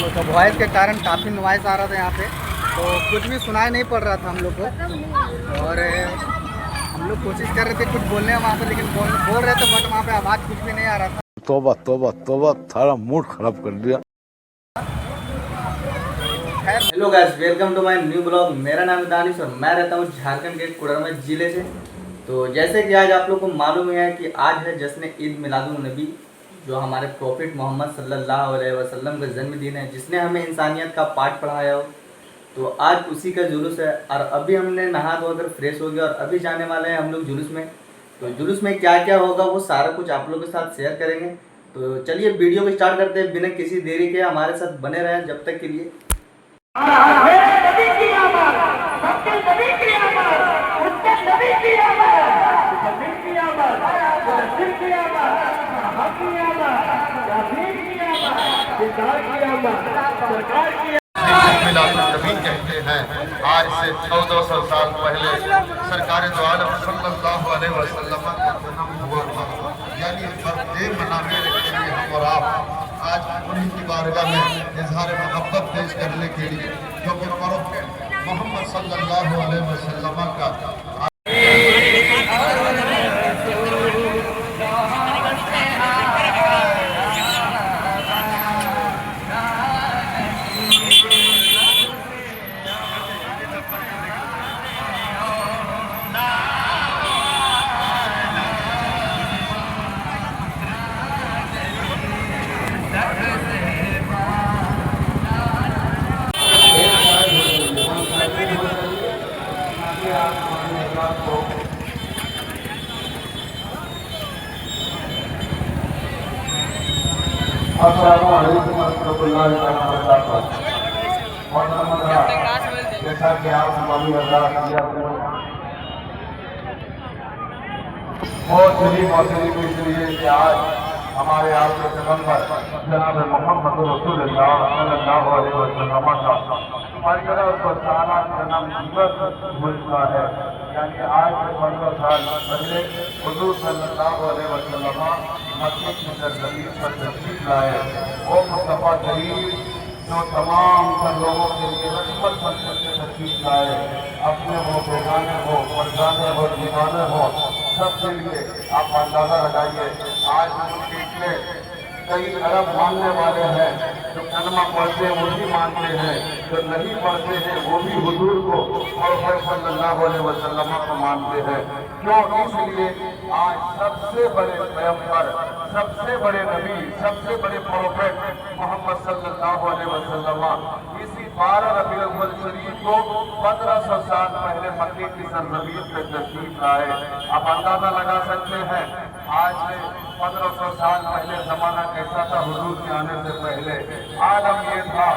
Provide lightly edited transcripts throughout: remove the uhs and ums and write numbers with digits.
तो वॉइस के कारण काफ़ी नॉइस आ रहा था यहाँ पे, तो कुछ भी सुनाई नहीं पड़ रहा था हम लोग को। और हम लोग कोशिश कर रहे थे कुछ बोलने वहाँ पे, लेकिन बोल रहे थे बट वहाँ पे आवाज़ कुछ भी नहीं आ रहा था। तौबा तौबा तौबा, थारा मूड खराब कर दिया। Hello guys, welcome to my new blog. मेरा नाम है दानिश और मैं रहता हूँ झारखंड के कोडरमा ज़िले से। तो जैसे कि आज आप लोग को मालूम है कि आज है जश्न ईद मिलादुन नबी, जो हमारे प्रॉफिट मोहम्मद सल्लल्लाहु अलैहि वसल्लम का जन्मदिन है, जिसने हमें इंसानियत का पाठ पढ़ाया हो। तो आज उसी का जुलूस है और अभी हमने नहा धोकर फ्रेश हो गया और अभी जाने वाले हैं हम लोग जुलूस में। तो जुलूस में क्या क्या होगा वो सारा कुछ आप लोगों के साथ शेयर करेंगे। तो चलिए वीडियो को स्टार्ट करते हैं बिना किसी देरी के। हमारे साथ बने रहें जब तक के लिए। मिलादुन्नबी कहते हैं। आज से 1400 साल पहले सरकार दो आलम सल्लल्लाहु अलैहि वसल्लम का जन्म हुआ था। यानी बर्थडे मनाने के लिए हम और आप आज उन्हीं की बारगाह में इजहार मोहब्बत पेश करने के लिए, जो प्रॉफिट मोहम्मद सल्लल्लाहु अलैहि वसल्लम का जैसा कि आप मालूम बहुत शरीफ और शरीफ इसलिए कि आज हमारे आपके पैगंबर जनाब मोहम्मद रसूलुल्लाह सल्लल्लाहु अलैहि वसल्लम का मरकज़ और सारा जन्म दिवस हुआ है। यानी आज से 15 साल पहले हुजूर सल्लल्लाहु अलैहि वसल्लम मक्के की सरजमीन पर तशरीफ लाए। वो मुस्तफा करीम जो तमाम तर लोगों के लिए रहमत बनकर के तशरीफ लाए, अपने वो बेगाने हो, परदाने हो, दीवाने हो, सबके लिए आप अंदाजा लगाइए। आज मुल्क में कई अरब मानने वाले हैं, जो कलमा पढ़ते हैं वो भी मानते हैं, जो नहीं पढ़ते हैं वो भी हुजूर को और सल्लल्लाहु अलैहि वसल्लम को मानते हैं। क्यों? इसलिए आज सबसे बड़े पैगंबर, सबसे बड़े नबी, सबसे बड़े प्रोफेट मोहम्मद सल्लल्लाहु अलैहि वसल्लम इसी 12 रबीउल अव्वल शरीफ को 1500 साल पहले मक्के की सरजमीन पे तशरीफ लाए। आप अंदाजा लगा सकते हैं आज से 1500 साल पहले जमाना कैसा था। हुजूर के आने से पहले आलम ये था,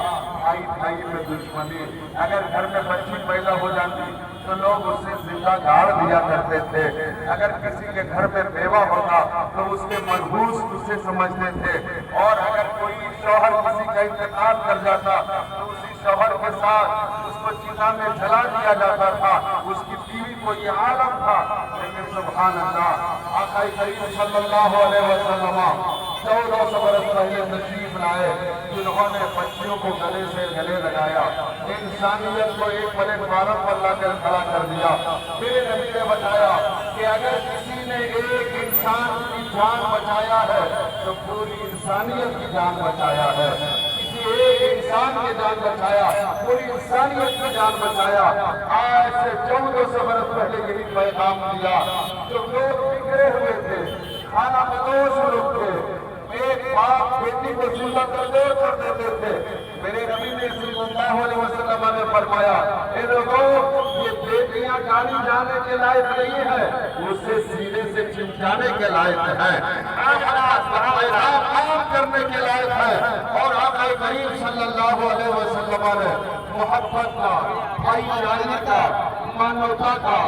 भाई भाई में दुश्मनी। अगर घर में बच्ची पैदा हो जाती तो लोग उससे जिंदा गाड़ दिया करते थे। अगर किसी के घर में बेवा होता तो उसके मनहूस उसे समझते थे। और अगर कोई शौहर किसी का इंतकाल कर जाता तो उसी शौहर के साथ उसको चिता में जला दिया जाता था, उसकी बीवी को ये आलम था। लेकिन सुभान अल्लाह, आका करीम सल्लल्लाहु अलैहि वसल्लम 1400 बरस पहले तशरीफ लाए, जिन्होंने बच्चियों को गले से गले लगाया, इंसानियत को एक प्लेटफार्म पर लाकर खड़ा कर दिया। मेरे नबी ने बताया कि अगर किसी ने एक इंसान की जान बचाया है तो पूरी इंसानियत की जान बचाया है। किसी एक इंसान की जान बचाया, पूरी इंसानियत की जान बचाया। आज से 1400 बरस पहले यही पैगाम दिया। जो लोग बिगड़े हुए थे, खाना बदोश लोग थे, एक बाप बेटी को जिंदा कर देते थे, मेरे नबी ने सल्लल्लाहु अलैहि वसल्लम ने फरमाया, ए लोगों, ये बेटियां गाली जाने के लायक नहीं है, उससे सीने से चिमटाने के लायक है, काम करने के लायक है। और आका करीम सल्लल्लाहु अलैहि वसल्लम ने मोहब्बत का, भाईचारे का, मानवता का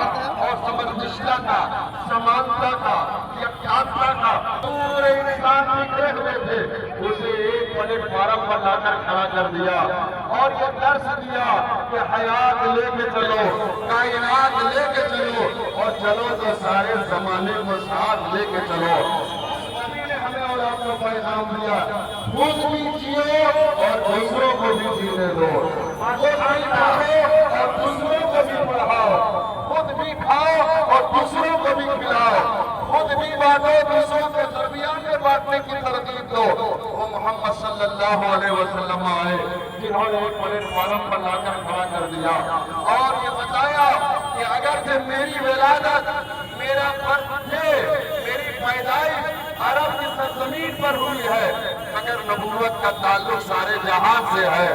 और समझनिष्ठा का, समानता का, यथार्थता का पूरे इंसान बिखरे हुए थे, उसे एक प्लेटफार्म पर लाकर खड़ा कर दिया और ये दर्श दिया कि हयात लेके चलो, कायनात लेके चलो और चलो तो सारे जमाने को साथ लेके चलो। हमें और आपको पैगाम दिया, खुद भी जियो और दूसरों सल्लल्लाहु अलैहि वसल्लम आए, जिन्होंने एक प्लेटफार्म पर लाकर खड़ा कर दिया और ये बताया कि अगर से मेरी विलादत, मेरा बर्थडे, मेरी पैदाइश अरब की सरजमीन पर हुई है, मगर नबूवत का ताल्लुक सारे जहां से है।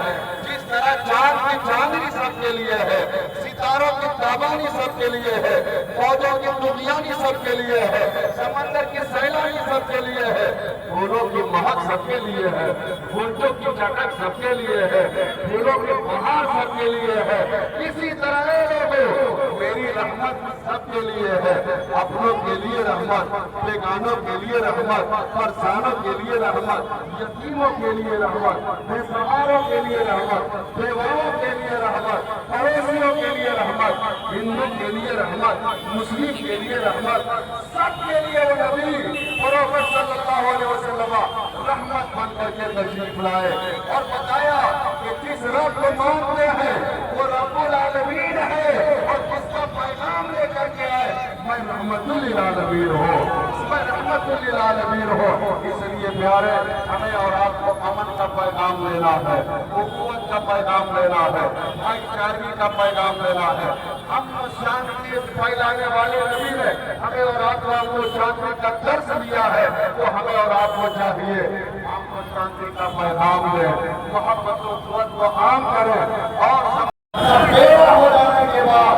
जिस तरह चांद की चांदनी सबके लिए है, सितारों की ताबानी सबके लिए है, पौधों की दुनियानी सबके लिए है, समंदर की सैलानी सबके लिए है, फूलों की महक सबके लिए है, फूलों की चटक सबके लिए है, फूलों की बहार सबके लिए है। इसी तरह लोगों मेरी रहमत सबके लिए है, अपनों के लिए रहमत, बेगानों के लिए रहमत, फरसानों के लिए रहमत, यतीमों के लिए रहमत, बेसहारों के लिए रहमत, बेवाओं के लिए रहमत, पड़ोसियों के लिए रहमत, हिंदू के लिए रहमत, मुस्लिम के लिए रहमत, सबके लिए वो नबी प्रोफेट सल्लल्लाहु अलैहि वसल्लम रहमत बन करके तशरीफ लाए और बताया कि जिस रब को मानते हैं वो रब्बुल आलमीन है और जिसका पैगाम लेकर के आए मैं रहमतुल लिल आलमीन हूँ, मैं रहमतुल लिल आलमीन हूँ। इसलिए प्यारे हमें और आपको अमन का पैगाम लेना है, हुकूमत का पैगाम लेना है, भाईचारे का पैगाम लेना है। हम शांति फैलाने वाले नबी ने हमें और आपको शांति का दर्श दिया है, तो हमें और आपको चाहिए आपको शांति का पैगाम दें, मोहब्बत को आम करें और बेवा हो जाने के बाद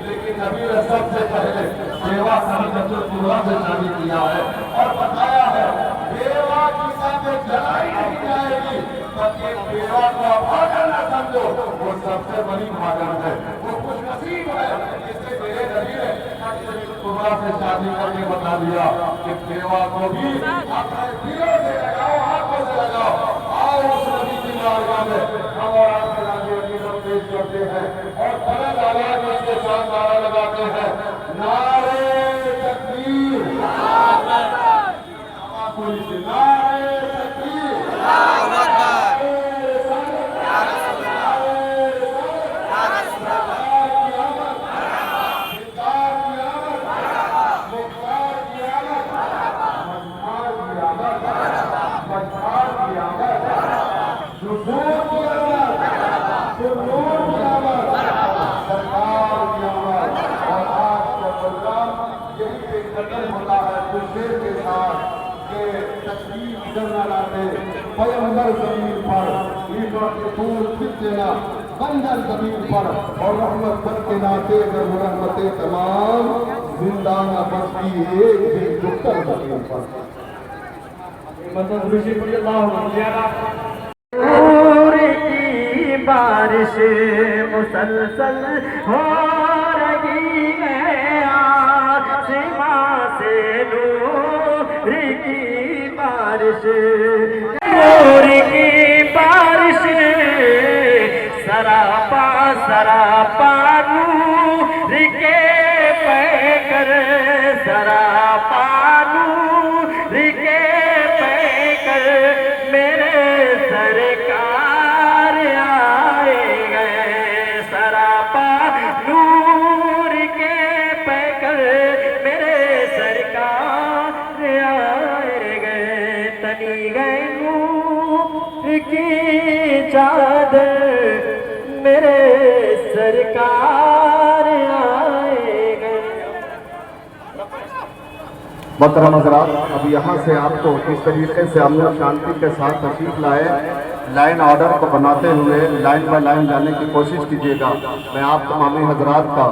लेकिन नबी ने सबसे पहले बेवा सनतुल्लाह से शादी किया है और बताया है बेवा की साथ जलाई नहीं जाएगी, बल्कि बेवा को भागन न समझो, वो सबसे बड़ी भागन है, वो खुश नसीब है। इससे मेरे नबी ने सनतुल्लाह से शादी करके बता दिया कि बेवा को भी अपने दिलों से लगाओ, हाथों से लगाओ। आओ उस नबी की बारगाह में हम और आपके आगे पेश करते हैं और बुलंद आवाज में इसके साथ नारा लगाते हैं, नारे तकबीर, कोई से नारे तकबीर, पैगंबर ज़मीन पर ईश्वर के फूल खिंचना बंदर ज़मीन पर और रहमत बन के नाते जब रहमतें तमाम जिंदा न बचती एक भी दुक्कर ज़मीन पर। नूर की बारिश मुसलसल हो रही है, आसमां से नूर की बारिश, नूर की बारिश सरापा सरापा नूर के पैकर, सरापा नूर के पैकर मेरे सरकार आए गए, सरापा नूर के पैकर मेरे सरकार आए गए, तनी गए नूर की चादर मेरे सरकार आए गए। मोहतरम हज़रात, अब यहाँ से आपको किस तरीके से हम लोग शांति के साथ तशरीफ लाए, लाइन ऑर्डर को बनाते हुए लाइन बाय लाइन जाने की कोशिश कीजिएगा। मैं आप तमाम हज़रात का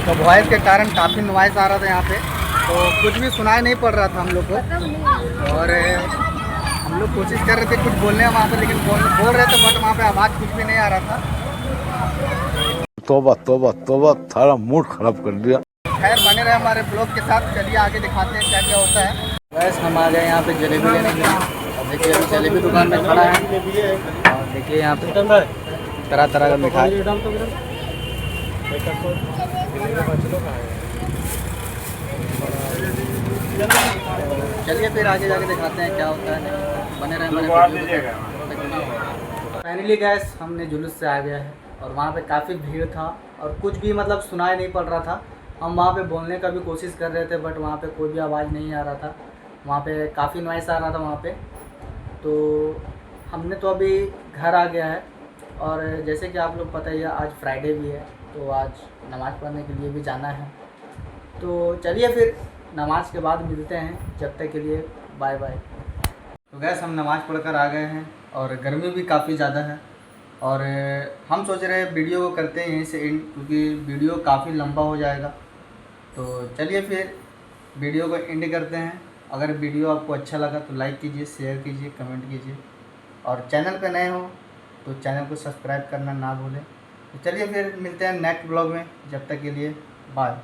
तो वॉइस के कारण काफ़ी नॉइस आ रहा था यहाँ पे, तो कुछ भी सुनाई नहीं पड़ रहा था हम लोग को। और हम लोग कोशिश कर रहे थे कुछ बोलने वहाँ पे, लेकिन बोल रहे थे बट वहाँ पे आवाज़ कुछ भी नहीं आ रहा था। तौबा तौबा तौबा, सारा मूड खराब कर दिया। खैर बने रहे हमारे ब्लॉग के साथ। चलिए आगे दिखाते हैं क्या क्या होता है। बस हम आ गए यहाँ पे जलेबी लेने के लिए। और देखिए अभी जलेबी दुकान में खड़ा है और देखिए यहाँ पे तरह तरह का मिठाई। चलिए फिर आगे जाके दिखाते हैं क्या होता है। बने रहे हमारे। फाइनली गैस हमने जुलूस से आ गया है और वहाँ पे काफ़ी भीड़ था और कुछ भी मतलब सुनाई नहीं पड़ रहा था। हम वहाँ पे बोलने का भी कोशिश कर रहे थे बट वहाँ पे कोई भी आवाज़ नहीं आ रहा था। वहाँ पे काफ़ी नॉइस आ रहा था वहाँ पे। तो हमने तो अभी घर आ गया है और जैसे कि आप लोग पता ही है आज फ्राइडे भी है तो आज नमाज़ पढ़ने के लिए भी जाना है। तो चलिए फिर नमाज के बाद मिलते हैं, जब तक के लिए बाय बाय। तो गैस हम नमाज़ पढ़कर आ गए हैं और गर्मी भी काफ़ी ज़्यादा है और हम सोच रहे हैं वीडियो को करते हैं यहीं से एंड, क्योंकि वीडियो काफ़ी लंबा हो जाएगा। तो चलिए फिर वीडियो को एंड करते हैं। अगर वीडियो आपको अच्छा लगा तो लाइक कीजिए, शेयर कीजिए, कमेंट कीजिए और चैनल पे नए हो तो चैनल को सब्सक्राइब करना ना भूलें। तो चलिए फिर मिलते हैं नेक्स्ट ब्लॉग में, जब तक के लिए बाय।